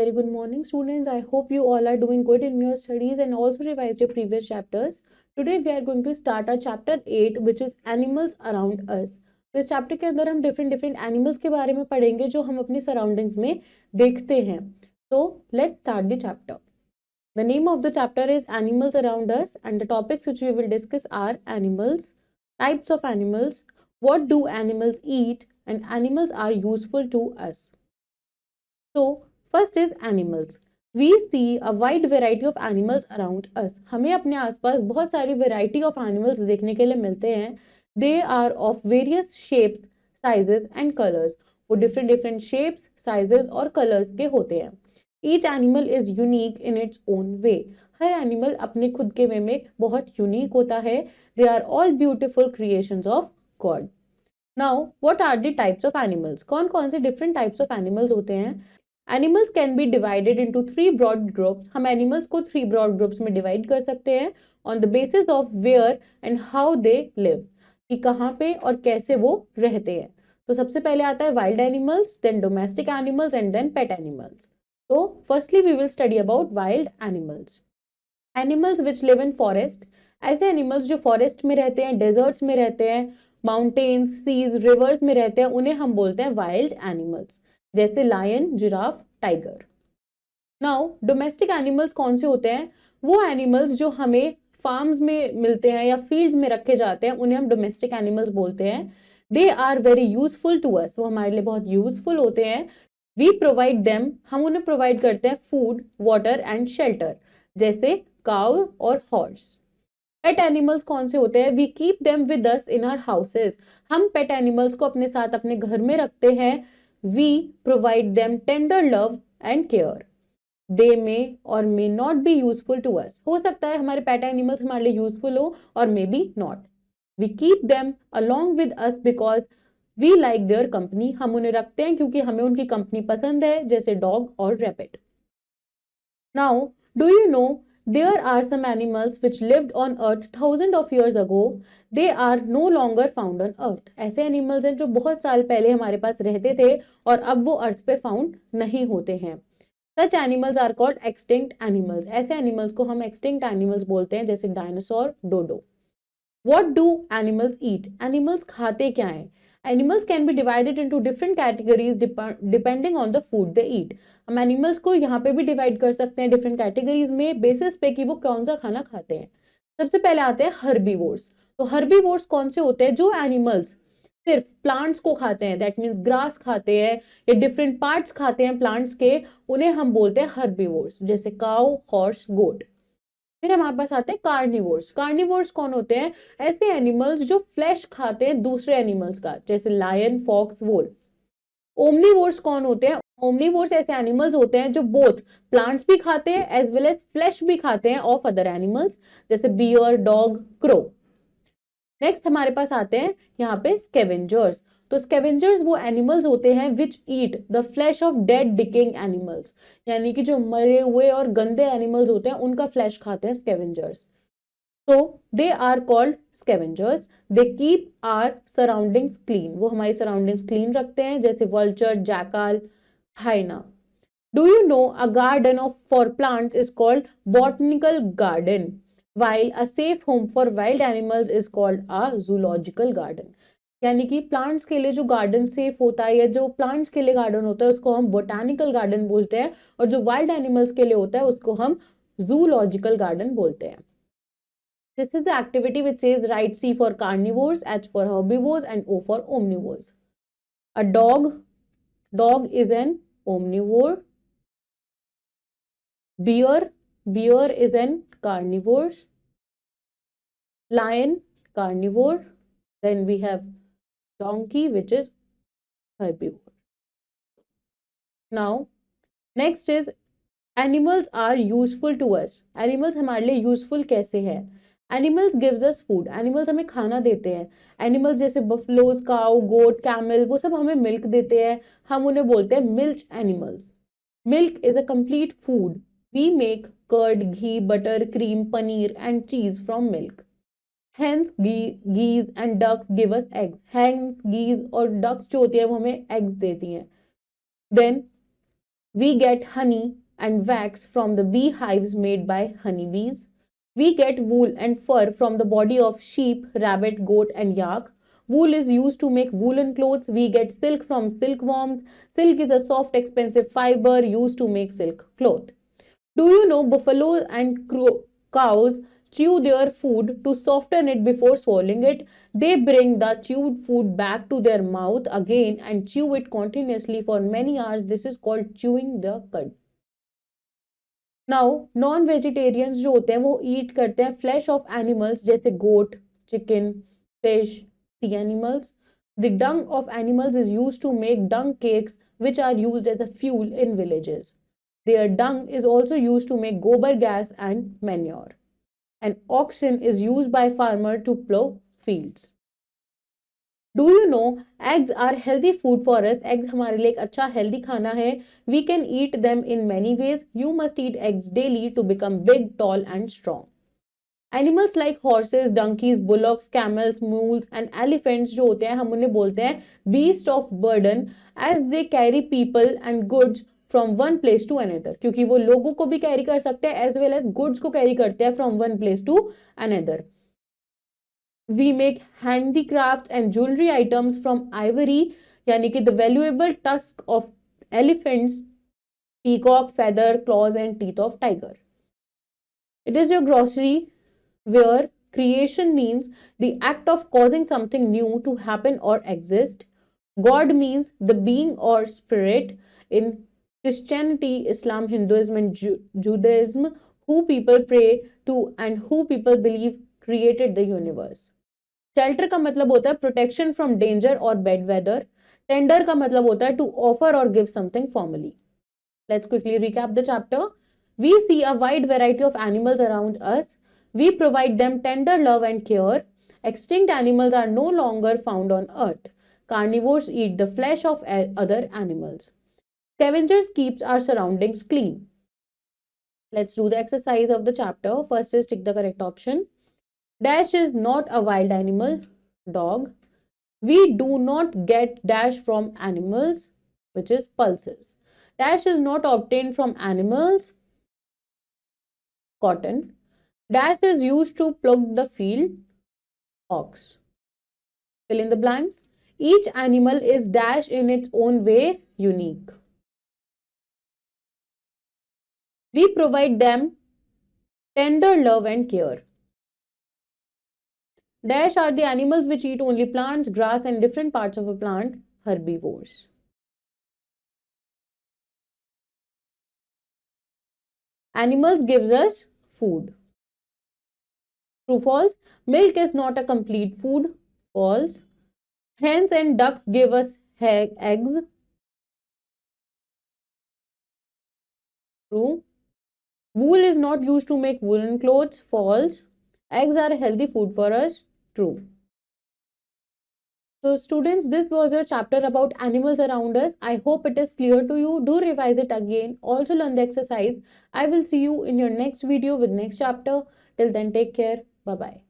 very good morning, students. I hope you all are doing good in your studies and also revised your previous chapters. Today we are going to start our chapter 8, which is animals around us. तो इस chapter के अंदर हम different animals के बारे में पढ़ेंगे जो हम अपनी सराउंडिंग्स में देखते हैं. So let's start the chapter. The name of the chapter is Animals Around Us, and the topics which we will discuss are animals, types of animals, what do animals eat, and animals are useful to us. So first is animals. We see a wide variety of animals around us. हमें अपने आसपास बहुत सारी variety of animals देखने के लिए मिलते हैं. They are of various shapes, sizes and colors. वो different shapes, sizes और colors के होते हैं. Each animal is unique in its own way. Her animal अपने खुद के वे में बहुत unique होता है. They are all beautiful creations of God. Now, what are the types of animals? कौन कौन से different types of animals होते हैं? Animals can be divided into three broad groups. हम animals को three broad groups में divide कर सकते हैं on the basis of where and how they live. कि कहाँ पे और कैसे वो रहते हैं. तो सबसे पहले आता है wild animals, then domestic animals and then pet animals. तो firstly we will study about wild animals. Animals which live in forest. ऐसे animals जो forest में रहते हैं, deserts में रहते हैं, mountains, seas, rivers में रहते हैं, उन्हें हम बोलते हैं wild animals. जैसे lion, giraffe, tiger. Now domestic animals कौन से होते हैं? वो एनिमल्स जो हमें फार्म्स में मिलते हैं या फील्ड्स में रखे जाते हैं, उन्हें हम डोमेस्टिक एनिमल्स बोलते हैं. They are very useful to us. वो हमारे लिए बहुत यूजफुल होते हैं. We provide them. हम उन्हें प्रोवाइड करते हैं फूड, वाटर एंड शेल्टर. जैसे काउ और हॉर्स. पेट एनिमल्स कौन से होते हैं? We keep them with us in our houses. हम पेट एनिमल्स को अपने साथ अपने घर में रखते हैं. We provide them tender love and care. They may or may not be useful to us. हो सकता है हमारे pet animals हमारे लिए useful हो और may be not. We keep them along with us because we like their company. हम उन्हें रखते हैं क्योंकि हमें उनकी कंपनी पसंद है, जैसे डॉग और rabbit. Now, do you know there are some animals which lived on earth thousands of years ago. They are no longer found on earth. ऐसे एनिमल्स हैं जो बहुत साल पहले हमारे पास रहते थे और अब वो अर्थ पे फाउंड नहीं होते हैं. Such animals are called extinct animals. ऐसे एनिमल्स को हम extinct animals बोलते हैं, जैसे dinosaur, डोडो. What do animals eat? Animals खाते क्या हैं? Animals can be divided into different categories depending on the food they eat. हम एनिमल्स को यहाँ पे भी डिवाइड कर सकते हैं डिफरेंट कैटेगरीज में बेसिस पे कि वो कौन सा खाना खाते हैं. सबसे पहले आते हैं हर्बीवोर्स. तो हर्बीवोर्स कौन से होते हैं? जो एनिमल्स सिर्फ प्लांट्स को खाते हैं, दैट मीन्स ग्रास खाते हैं या डिफरेंट पार्ट्स खाते हैं प्लांट्स के, उन्हें हम बोलते हैं हर्बीवोर्स. जैसे काउ, हॉर्स, गोट. फिर हमारे पास आते हैं कार्निवोर्स. कार्निवोर्स कौन होते हैं? ऐसे एनिमल्स जो फ्लैश खाते हैं दूसरे एनिमल्स का, जैसे लायन, फॉक्स, वोल्फ. ओमनीवोर्स कौन होते हैं? ओमनीवोर्स ऐसे एनिमल्स होते हैं जो बोथ प्लांट्स भी खाते हैं एज वेल एज फ्लैश भी खाते हैं ऑफ अदर एनिमल्स, जैसे बियर, डॉग, क्रो. नेक्स्ट हमारे पास आते हैं यहाँ पे स्कैवेंजर्स. तो स्कैवेंजर्स वो एनिमल्स होते हैं which eat the flesh of dead decaying animals. यानी कि जो मरे हुए और गंदे एनिमल्स होते हैं उनका फ्लैश खाते हैं scavengers. So they are called scavengers. They keep our surroundings clean. वो हमारी surroundings clean रखते हैं, जैसे vulture, jackal, hyena. Do you know a garden of for plants is called botanical garden, while a safe home for wild animals is called a zoological garden. यानी कि plants के लिए जो गार्डन सेफ होता है या जो प्लांट्स के लिए गार्डन होता है उसको हम बोटानिकल गार्डन बोलते हैं, और जो वाइल्ड एनिमल्स के लिए होता है उसको हम जूलॉजिकल गार्डन बोलते हैं. This is the activity which says write C for carnivores, H for herbivores and O for omnivores. A dog is an omnivore. Bear is an carnivore. Lion, carnivore. Then we have donkey, which is herbivore. Now, next is animals are useful to us. Animals हमारे लिए useful कैसे हैं? Animals gives us food. Animals हमें खाना देते हैं. Animals जैसे buffaloes, cow, गोट, camel, वो सब हमें मिल्क देते हैं. हम उन्हें बोलते हैं milk animals. Milk is a complete food. We make curd, ghee, butter, cream, paneer and cheese from milk. Hens geese and ducks give us eggs. Hens, geese और डक्स जो होती है वो हमें एग्स देती हैं. Then We get honey and wax from the beehives made by honeybees. We get wool and fur from the body of sheep, rabbit, goat, and yak. Wool is used to make woolen clothes. We get silk from silkworms. Silk is a soft, expensive fiber used to make silk cloth. Do you know buffalo and cows chew their food to soften it before swallowing it? They bring the chewed food back to their mouth again and chew it continuously for many hours. This is called chewing the cud. Now non vegetarians जो होते हैं वो ईट करते हैं flash of animals जैसे goat chicken fish sea animals the dung of animals is used to make dung cakes which are used as a fuel in villages. Their dung is also used to make gobar gas and manure. And oxen is used by farmer to plow fields. Do you know eggs are healthy food for us? Eggs हमारे लिए एक अच्छा healthy खाना है. We can eat them in many ways. You must eat eggs daily to become big, tall and strong. Animals like horses, donkeys, bullocks, camels, mules and elephants जो होते हैं हम उन्हें बोलते हैं beast of burden as they carry people and goods from one place to another. क्योंकि वो लोगों को भी carry कर सकते हैं as well as goods को carry करते हैं from one place to another. We make handicrafts and jewelry items from ivory यानी कि the valuable tusk of elephants, peacock, feather, claws and teeth of tiger. It is your grocery where creation means the act of causing something new to happen or exist. God means the being or spirit. In Christianity, Islam, Hinduism and Judaism, who people pray to and who people believe created the universe. Shelter का मतलब होता है protection from danger और bad weather. Tender का मतलब होता है to offer और give something formally. Let's quickly recap the chapter. We see a wide variety of animals around us. We provide them tender love and care. Extinct animals are no longer found on earth. Carnivores eat the flesh of other animals. Scavengers keeps our surroundings clean. Let's do the exercise of the chapter. First is tick the correct option. Dash is not a wild animal, dog. We do not get dash from animals, which is pulses. Dash is not obtained from animals, cotton. Dash is used to plough the field, ox. Fill in the blanks. Each animal is dash in its own way, unique. We provide them tender love and care. Dash are the animals which eat only plants, grass and different parts of a plant, herbivores. Animals gives us food. True, false. Milk is not a complete food. False. Hens and ducks give us eggs. True. Wool is not used to make woolen clothes. False. Eggs are healthy food for us. True. So students, this was your chapter about animals around us. I hope it is clear to you. Do revise it again. Also learn the exercise. I will see you in your next video with next chapter. Till then, take care. Bye-bye.